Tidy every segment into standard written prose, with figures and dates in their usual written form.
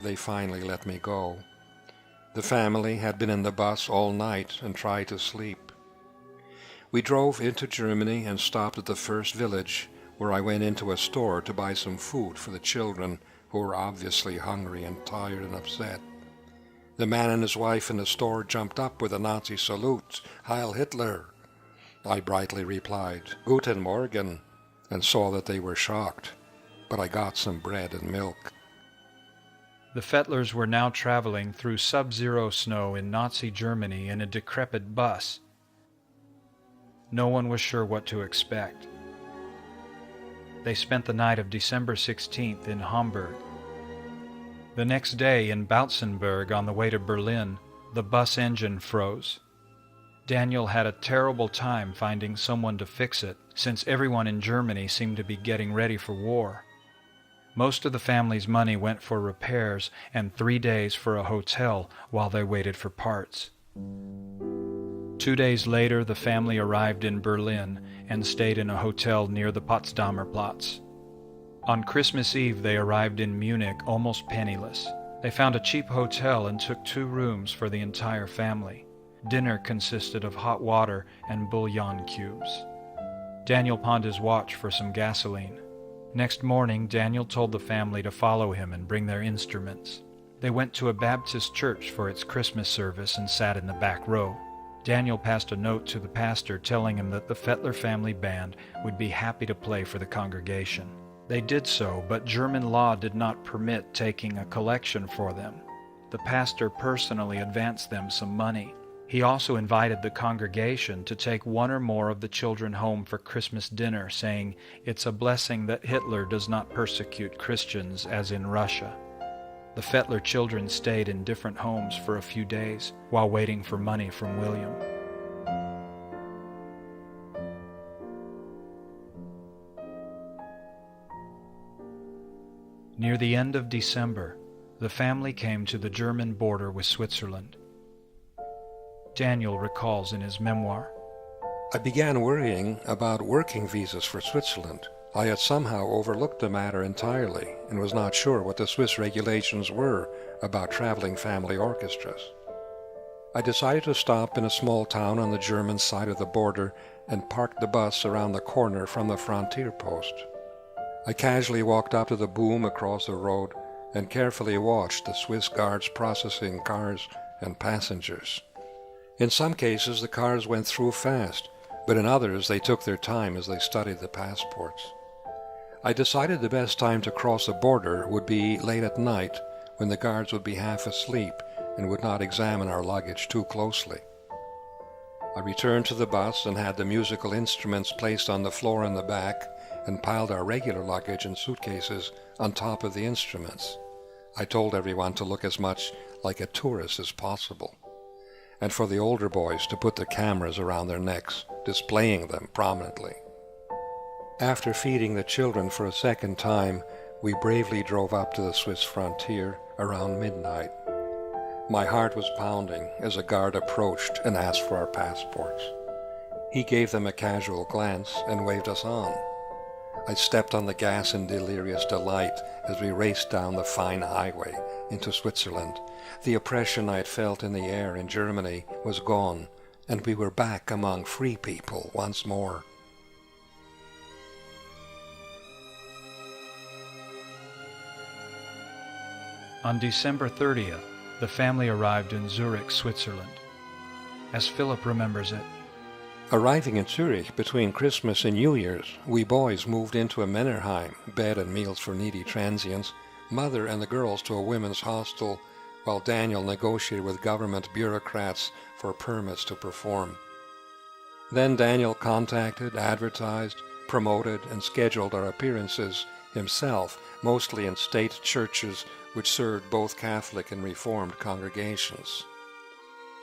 they finally let me go. The family had been in the bus all night and tried to sleep. We drove into Germany and stopped at the first village, where I went into a store to buy some food for the children, who were obviously hungry and tired and upset. The man and his wife in the store jumped up with a Nazi salute, "Heil Hitler!" I brightly replied, "Guten Morgen," and saw that they were shocked, but I got some bread and milk. The Fettlers were now traveling through sub-zero snow in Nazi Germany in a decrepit bus. No one was sure what to expect. They spent the night of December 16th in Hamburg. The next day in Bautzenberg on the way to Berlin, the bus engine froze. Daniel had a terrible time finding someone to fix it, since everyone in Germany seemed to be getting ready for war. Most of the family's money went for repairs and 3 days for a hotel while they waited for parts. 2 days later, the family arrived in Berlin and stayed in a hotel near the Potsdamer Platz. On Christmas Eve, they arrived in Munich almost penniless. They found a cheap hotel and took 2 rooms for the entire family. Dinner consisted of hot water and bouillon cubes. Daniel pawned his watch for some gasoline. Next morning, Daniel told the family to follow him and bring their instruments. They went to a Baptist church for its Christmas service and sat in the back row. Daniel passed a note to the pastor telling him that the Fettler family band would be happy to play for the congregation. They did so, but German law did not permit taking a collection for them. The pastor personally advanced them some money. He also invited the congregation to take 1 or more of the children home for Christmas dinner, saying, "It's a blessing that Hitler does not persecute Christians as in Russia." The Fettler children stayed in different homes for a few days while waiting for money from William. Near the end of December, the family came to the German border with Switzerland. Daniel recalls in his memoir, I began worrying about working visas for Switzerland. I had somehow overlooked the matter entirely and was not sure what the Swiss regulations were about traveling family orchestras. I decided to stop in a small town on the German side of the border and parked the bus around the corner from the frontier post. I casually walked up to the boom across the road and carefully watched the Swiss guards processing cars and passengers. In some cases, the cars went through fast, but in others they took their time as they studied the passports. I decided the best time to cross the border would be late at night, when the guards would be half asleep and would not examine our luggage too closely. I returned to the bus and had the musical instruments placed on the floor in the back and piled our regular luggage and suitcases on top of the instruments. I told everyone to look as much like a tourist as possible, and for the older boys to put the cameras around their necks, displaying them prominently. After feeding the children for a second time, we bravely drove up to the Swiss frontier around midnight. My heart was pounding as a guard approached and asked for our passports. He gave them a casual glance and waved us on. I stepped on the gas in delirious delight as we raced down the fine highway into Switzerland. The oppression I had felt in the air in Germany was gone, and we were back among free people once more. On December 30th, the family arrived in Zurich, Switzerland. As Philip remembers it, Arriving in Zurich between Christmas and New Year's, we boys moved into a Männerheim, bed and meals for needy transients, mother and the girls to a women's hostel, while Daniel negotiated with government bureaucrats for permits to perform. Then Daniel contacted, advertised, promoted, and scheduled our appearances himself, mostly in state churches which served both Catholic and Reformed congregations.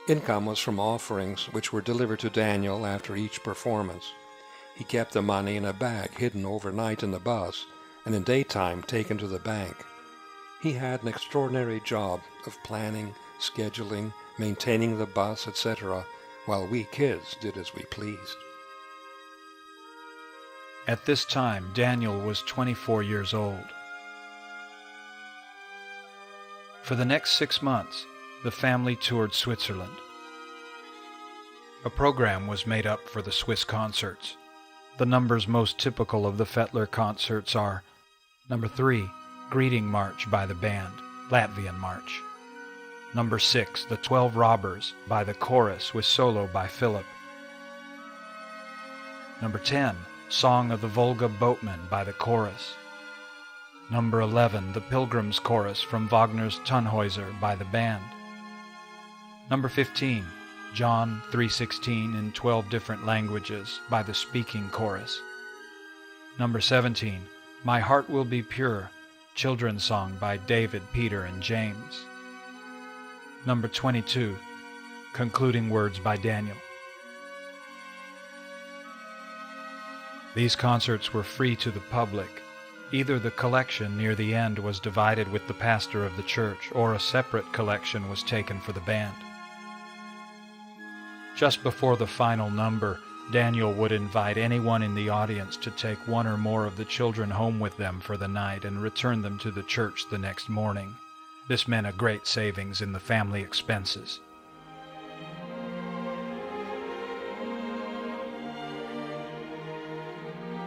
Income was from offerings which were delivered to Daniel after each performance. He kept the money in a bag hidden overnight in the bus and in daytime taken to the bank. He had an extraordinary job of planning, scheduling, maintaining the bus, etc., while we kids did as we pleased. at this time Daniel was 24 years old. For the next 6 months, the family toured Switzerland. A program was made up for the Swiss concerts. The numbers most typical of the Fettler concerts are number 3, Greeting March by the band, Latvian March. Number 6, The 12 Robbers by the chorus with solo by Philip. Number 10, Song of the Volga Boatmen by the chorus. Number 11, The Pilgrim's Chorus from Wagner's Tannhäuser by the band. Number 15, John 3:16 in 12 different languages by the speaking chorus. Number 17, My Heart Will Be Pure, children's song by David, Peter, and James. Number 22, Concluding Words by Daniel. These concerts were free to the public. Either the collection near the end was divided with the pastor of the church, or a separate collection was taken for the band. Just before the final number, Daniel would invite anyone in the audience to take one or more of the children home with them for the night and return them to the church the next morning. This meant a great savings in the family expenses.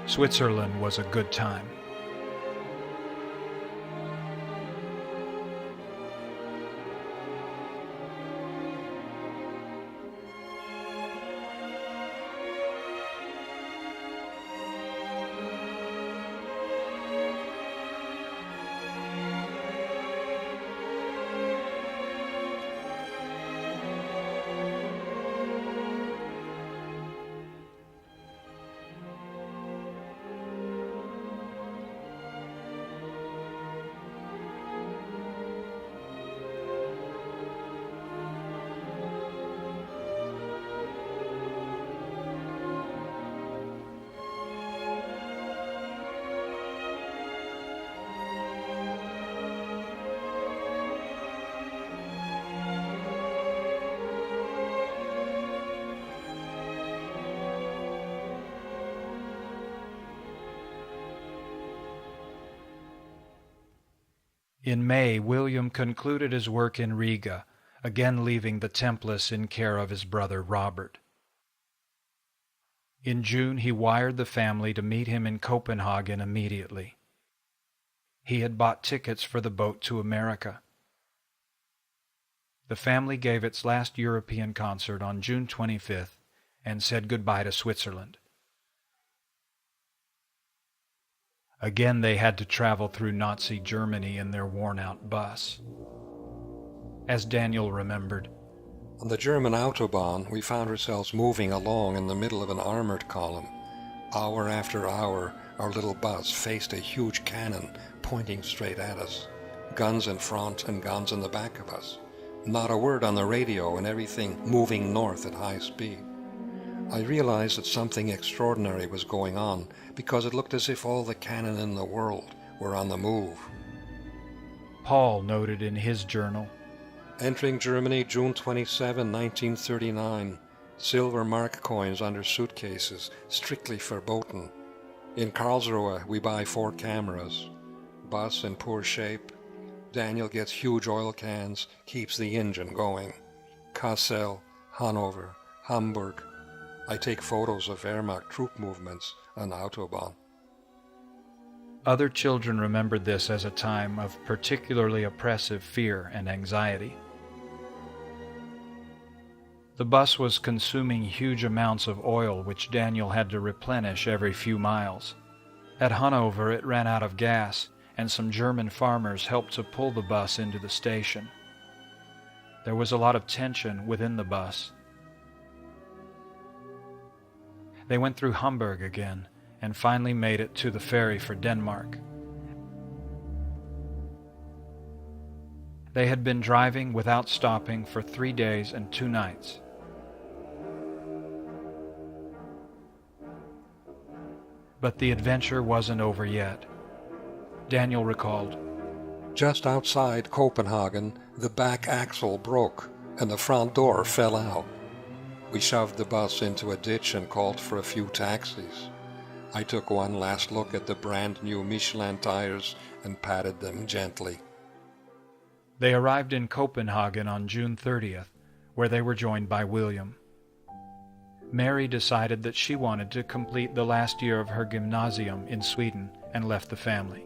Switzerland was a good time. In May, William concluded his work in Riga, again leaving the Templars in care of his brother Robert. In June, he wired the family to meet him in Copenhagen immediately. He had bought tickets for the boat to America. The family gave its last European concert on June 25th and said goodbye to Switzerland. Again, they had to travel through Nazi Germany in their worn-out bus. As Daniel remembered, on the German Autobahn, we found ourselves moving along in the middle of an armored column. Hour after hour, our little bus faced a huge cannon pointing straight at us. Guns in front and guns in the back of us. Not a word on the radio and everything moving north at high speed. I realized that something extraordinary was going on because it looked as if all the cannon in the world were on the move. Paul noted in his journal, Entering Germany June 27, 1939. Silver mark coins under suitcases, strictly verboten. In Karlsruhe we buy 4 cameras. Bus in poor shape. Daniel gets huge oil cans, keeps the engine going. Kassel, Hanover, Hamburg. I take photos of Wehrmacht troop movements on Autobahn. Other children remembered this as a time of particularly oppressive fear and anxiety. The bus was consuming huge amounts of oil which Daniel had to replenish every few miles. At Hanover it ran out of gas, and some German farmers helped to pull the bus into the station. There was a lot of tension within the bus. They went through Hamburg again, and finally made it to the ferry for Denmark. They had been driving without stopping for 3 days and 2 nights. But the adventure wasn't over yet. Daniel recalled, Just outside Copenhagen, the back axle broke and the front door fell out. We shoved the bus into a ditch and called for a few taxis. I took one last look at the brand new Michelin tires and patted them gently. They arrived in Copenhagen on June 30th, where they were joined by William. Mary decided that she wanted to complete the last year of her gymnasium in Sweden and left the family.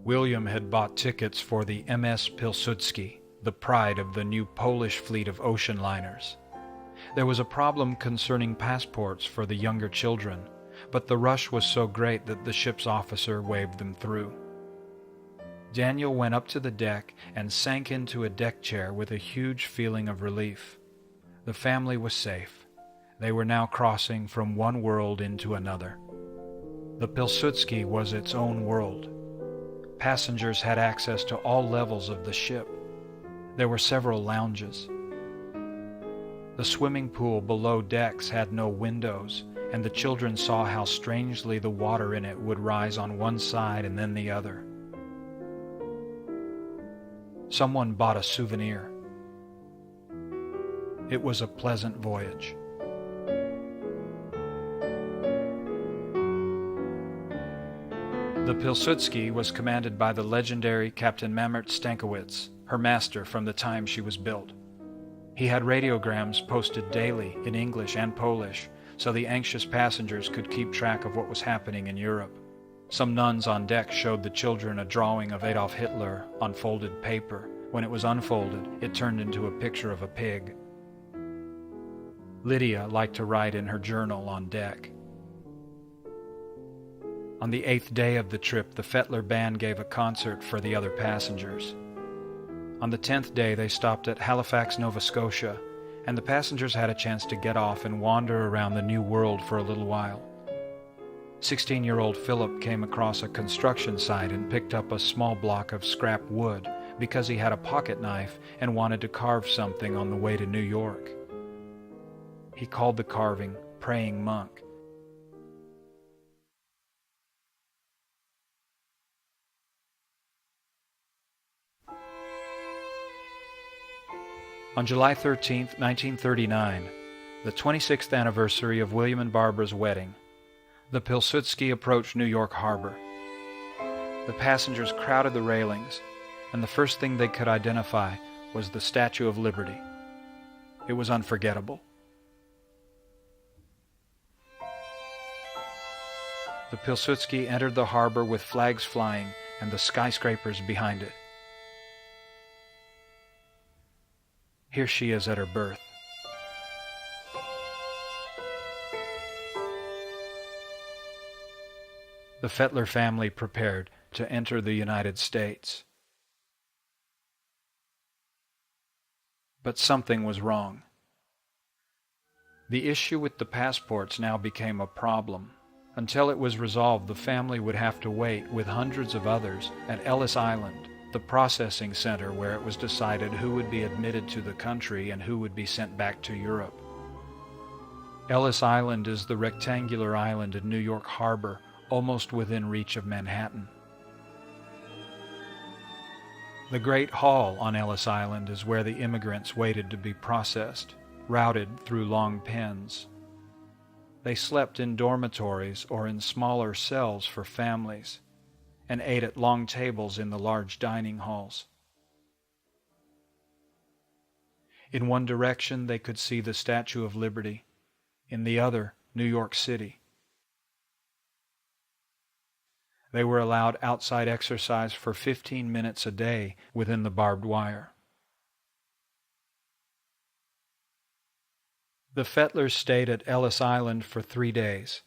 William had bought tickets for the MS Pilsudski, the pride of the new Polish fleet of ocean liners. There was a problem concerning passports for the younger children, but the rush was so great that the ship's officer waved them through. Daniel went up to the deck and sank into a deck chair with a huge feeling of relief. The family was safe. They were now crossing from one world into another. The Pilsudski was its own world. Passengers had access to all levels of the ship. There were several lounges. The swimming pool below decks had no windows, and the children saw how strangely the water in it would rise on one side and then the other. Someone bought a souvenir. It was a pleasant voyage. The Pilsudski was commanded by the legendary Captain Mamert Stankiewicz, her master from the time she was built. He had radiograms posted daily in English and Polish, so the anxious passengers could keep track of what was happening in Europe. Some nuns on deck showed the children a drawing of Adolf Hitler on folded paper. When it was unfolded, it turned into a picture of a pig. Lydia liked to write in her journal on deck. On the 8th day of the trip, the Fettler band gave a concert for the other passengers. On the 10th day, they stopped at Halifax, Nova Scotia, and the passengers had a chance to get off and wander around the new world for a little while. 16-year-old Philip came across a construction site and picked up a small block of scrap wood because he had a pocket knife and wanted to carve something on the way to New York. He called the carving Praying Monk. On July 13, 1939, the 26th anniversary of William and Barbara's wedding, the Pilsudski approached New York Harbor. The passengers crowded the railings, and the first thing they could identify was the Statue of Liberty. It was unforgettable. The Pilsudski entered the harbor with flags flying and the skyscrapers behind it. Here she is at her berth. The Fettler family prepared to enter the United States. But something was wrong. The issue with the passports now became a problem. Until it was resolved, the family would have to wait with hundreds of others at Ellis Island, the processing center where it was decided who would be admitted to the country and who would be sent back to Europe. Ellis Island is the rectangular island in New York Harbor, almost within reach of Manhattan. The Great Hall on Ellis Island is where the immigrants waited to be processed, routed through long pens. They slept in dormitories or in smaller cells for families, and ate at long tables in the large dining halls. In one direction they could see the Statue of Liberty, in the other, New York City. They were allowed outside exercise for 15 minutes a day within the barbed wire. The Fettlers stayed at Ellis Island for 3 days.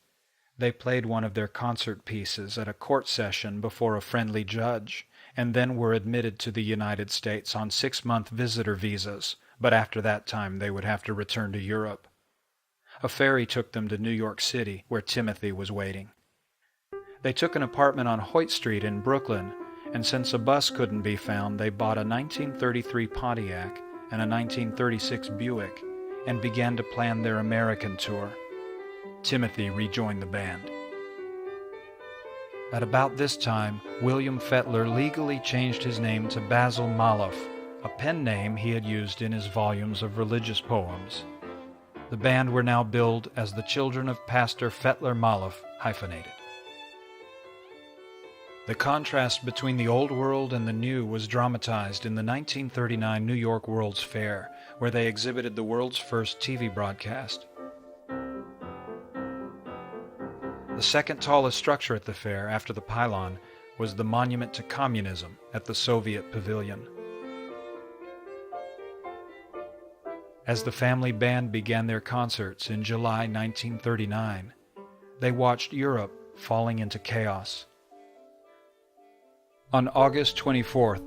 They played one of their concert pieces at a court session before a friendly judge, and then were admitted to the United States on 6-month visitor visas, but after that time they would have to return to Europe. A ferry took them to New York City, where Timothy was waiting. They took an apartment on Hoyt Street in Brooklyn, and since a bus couldn't be found, they bought a 1933 Pontiac and a 1936 Buick and began to plan their American tour. Timothy rejoined the band. At about this time, William Fettler legally changed his name to Basil Maloff, a pen name he had used in his volumes of religious poems. The band were now billed as the Children of Pastor Fetler Maloff, hyphenated. The contrast between the old world and the new was dramatized in the 1939 New York World's Fair, where they exhibited the world's first TV broadcast. The second tallest structure at the fair, after the pylon, was the Monument to Communism at the Soviet Pavilion. As the family band began their concerts in July 1939, they watched Europe falling into chaos. On August 24th,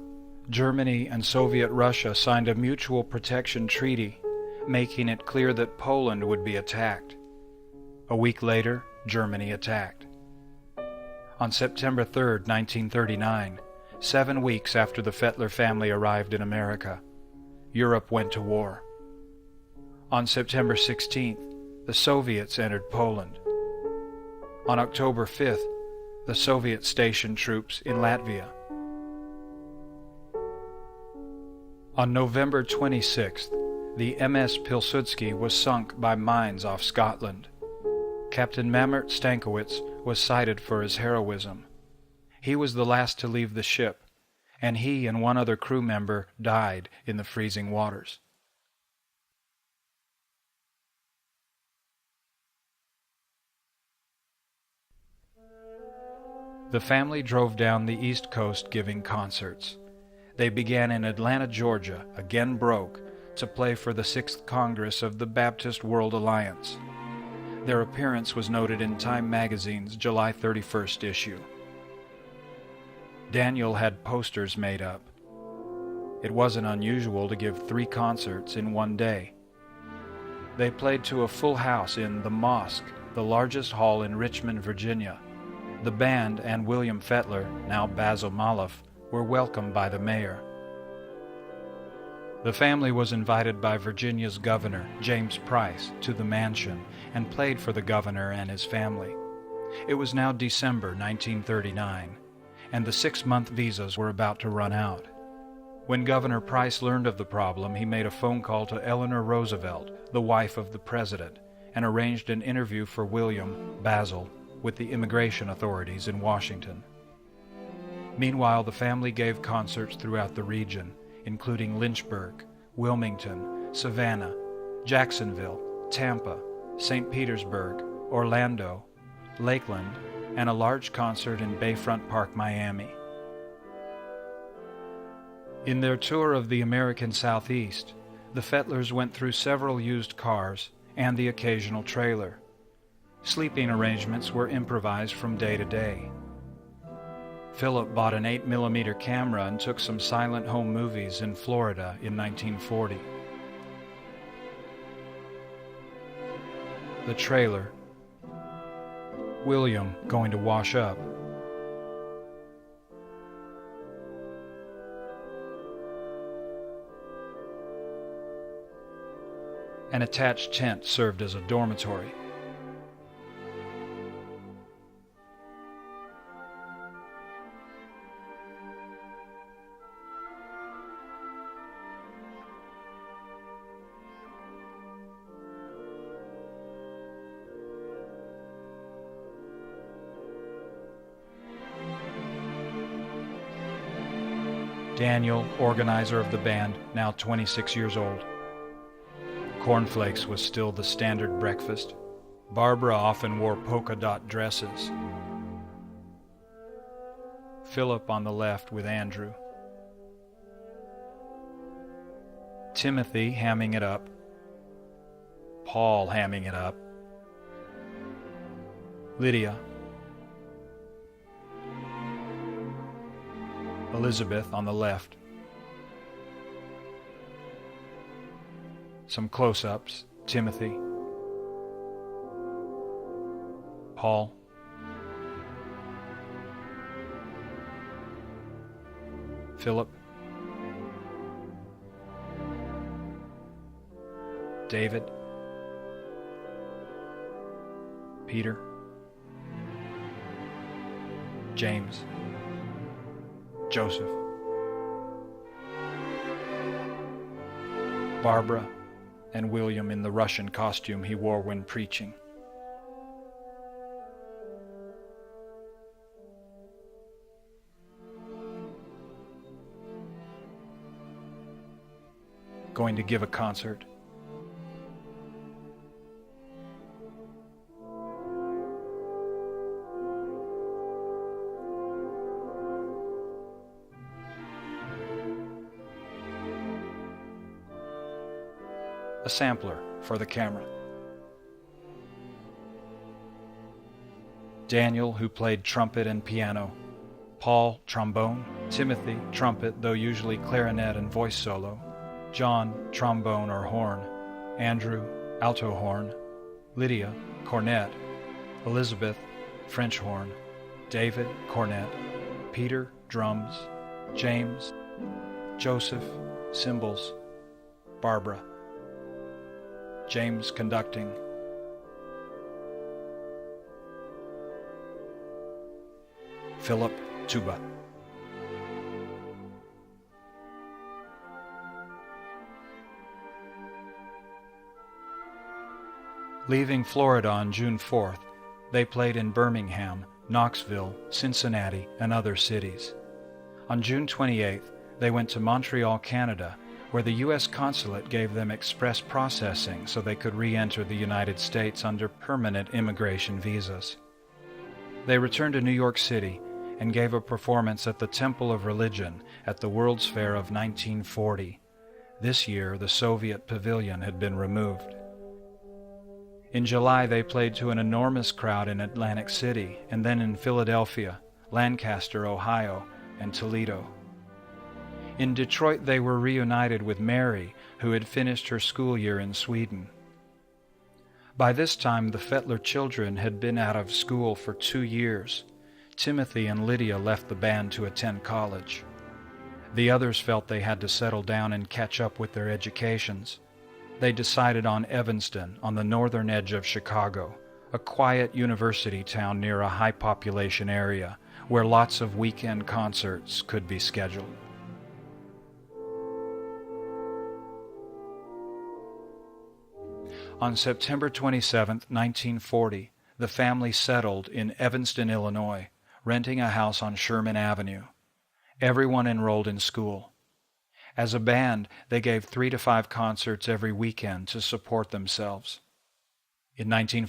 Germany and Soviet Russia signed a mutual protection treaty, making it clear that Poland would be attacked. A week later, Germany attacked. On September 3, 1939, 7 weeks after the Fetler family arrived in America, Europe went to war. On September 16th, the Soviets entered Poland. On October 5th, the Soviets stationed troops in Latvia. On November 26th, the MS Pilsudski was sunk by mines off Scotland. Captain Mamert Stankiewicz was cited for his heroism. He was the last to leave the ship, and he and one other crew member died in the freezing waters. The family drove down the East Coast giving concerts. They began in Atlanta, Georgia, again broke, to play for the 6th Congress of the Baptist World Alliance. Their appearance was noted in Time magazine's July 31st issue. Daniel had posters made up. It wasn't unusual to give 3 concerts in one day. They played to a full house in The Mosque, the largest hall in Richmond, Virginia. The band and William Fetler, now Basil Maloff, were welcomed by the mayor. The family was invited by Virginia's governor, James Price, to the mansion and played for the governor and his family. It was now December 1939, and the 6-month visas were about to run out. When Governor Price learned of the problem, he made a phone call to Eleanor Roosevelt, the wife of the president, and arranged an interview for William, Basil, with the immigration authorities in Washington. Meanwhile, the family gave concerts throughout the region, including Lynchburg, Wilmington, Savannah, Jacksonville, Tampa, St. Petersburg, Orlando, Lakeland, and a large concert in Bayfront Park, Miami. In their tour of the American Southeast, the Fetlers went through several used cars and the occasional trailer. Sleeping arrangements were improvised from day to day. Philip bought an 8mm camera and took some silent home movies in Florida in 1940. The trailer. William going to wash up. An attached tent served as a dormitory. Daniel, organizer of the band, now 26 years old. Cornflakes was still the standard breakfast. Barbara often wore polka dot dresses. Philip on the left with Andrew. Timothy hamming it up. Paul hamming it up. Lydia. Elizabeth on the left. Some close-ups. Timothy. Paul. Philip. David. Peter. James. Joseph. Barbara and William in the Russian costume he wore when preaching. Going to give a concert. A sampler for the camera. Daniel, who played trumpet and piano. Paul, trombone. Timothy, trumpet, though usually clarinet and voice solo. John, trombone or horn. Andrew, alto horn. Lydia, cornet. Elizabeth, French horn. David, cornet. Peter, drums. James, Joseph, cymbals. Barbara, James conducting. Philip, tuba. Leaving Florida on June 4th, they played in Birmingham, Knoxville, Cincinnati, and other cities. On June 28th, they went to Montreal, Canada, where the U.S. consulate gave them express processing so they could re-enter the United States under permanent immigration visas. They returned to New York City and gave a performance at the Temple of Religion at the World's Fair of 1940. This year, the Soviet pavilion had been removed. In July, they played to an enormous crowd in Atlantic City and then in Philadelphia, Lancaster, Ohio, and Toledo. In Detroit, they were reunited with Mary, who had finished her school year in Sweden. By this time, the Fettler children had been out of school for 2 years. Timothy and Lydia left the band to attend college. The others felt they had to settle down and catch up with their educations. They decided on Evanston, on the northern edge of Chicago, a quiet university town near a high-population area where lots of weekend concerts could be scheduled. On September 27, 1940, the family settled in Evanston, Illinois, renting a house on Sherman Avenue. Everyone enrolled in school. As a band, they gave 3 to 5 concerts every weekend to support themselves. In 1940,